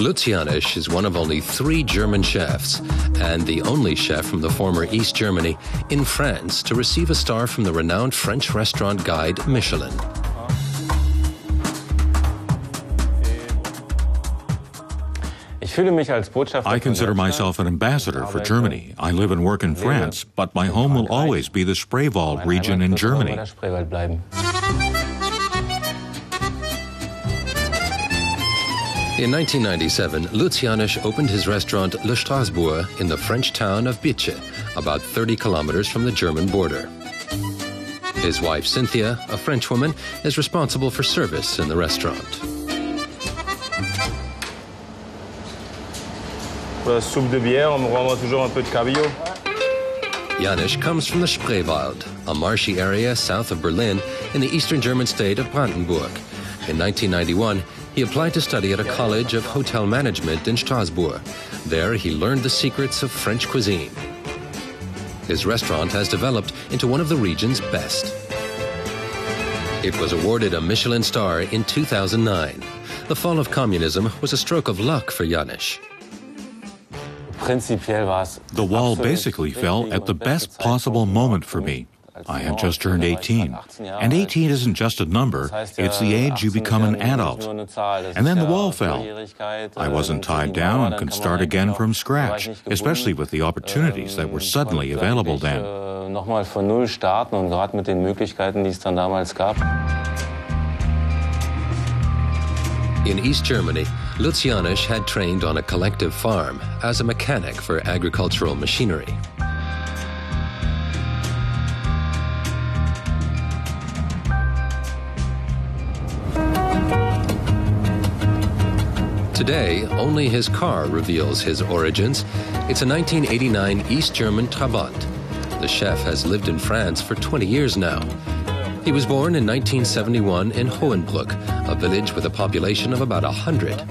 Lutz Janisch is one of only 3 German chefs and the only chef from the former East Germany in France to receive a star from the renowned French restaurant guide Michelin. I consider myself an ambassador for Germany. I live and work in France, but my home will always be the Spreewald region in Germany. In 1997, Lutz Janisch opened his restaurant Le Strasbourg in the French town of Bitche, about 30 kilometers from the German border. His wife, Cynthia, a French woman, is responsible for service in the restaurant. Janisch comes from the Spreewald, a marshy area south of Berlin in the eastern German state of Brandenburg. In 1991, he applied to study at a college of hotel management in Strasbourg. There, he learned the secrets of French cuisine. His restaurant has developed into one of the region's best. It was awarded a Michelin star in 2009. The fall of communism was a stroke of luck for Janisch. The wall basically fell at the best possible moment for me. I had just turned 18. And 18 isn't just a number, it's the age you become an adult. And then the wall fell. I wasn't tied down and could start again from scratch, especially with the opportunities that were suddenly available then. In East Germany, Lutz Janisch had trained on a collective farm as a mechanic for agricultural machinery. Today, only his car reveals his origins. It's a 1989 East German Trabant. The chef has lived in France for 20 years now. He was born in 1971 in Hohenbrück, a village with a population of about 100.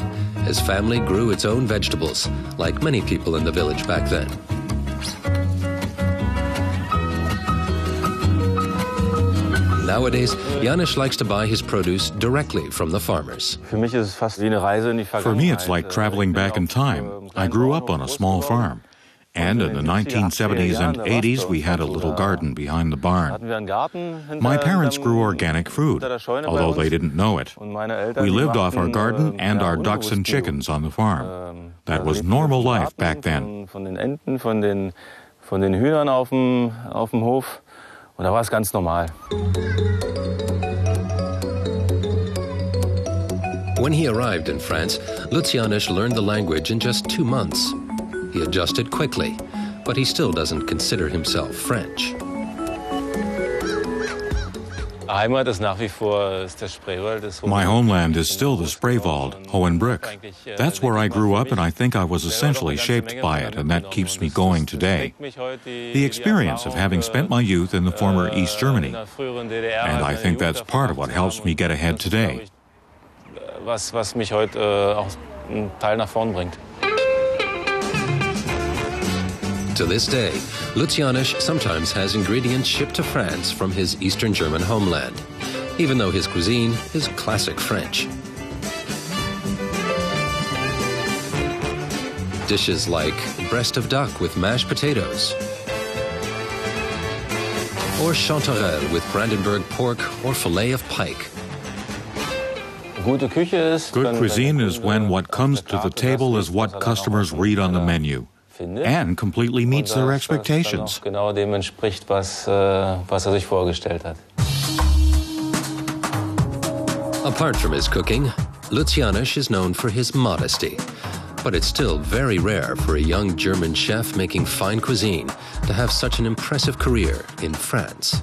His family grew its own vegetables, like many people in the village back then. Nowadays, Janisch likes to buy his produce directly from the farmers. For me, it's like traveling back in time. I grew up on a small farm. And in the 1970s and 80s, we had a little garden behind the barn. My parents grew organic food, although they didn't know it. We lived off our garden and our ducks and chickens on the farm. That was normal life back then. When he arrived in France, Lutz Janisch learned the language in just 2 months. He adjusted quickly, but he still doesn't consider himself French. My homeland is still the Spreewald, Hohenbrück. That's where I grew up, and I think I was essentially shaped by it, and that keeps me going today. The experience of having spent my youth in the former East Germany, and I think that's part of what helps me get ahead today. To this day, Lutz Janisch sometimes has ingredients shipped to France from his Eastern German homeland, even though his cuisine is classic French. Dishes like breast of duck with mashed potatoes, or chanterelle with Brandenburg pork or fillet of pike. Good cuisine is when what comes to the table is what customers read on the menu, and completely meets their expectations. Apart from his cooking, Lutz Janisch is known for his modesty. But it's still very rare for a young German chef making fine cuisine to have such an impressive career in France.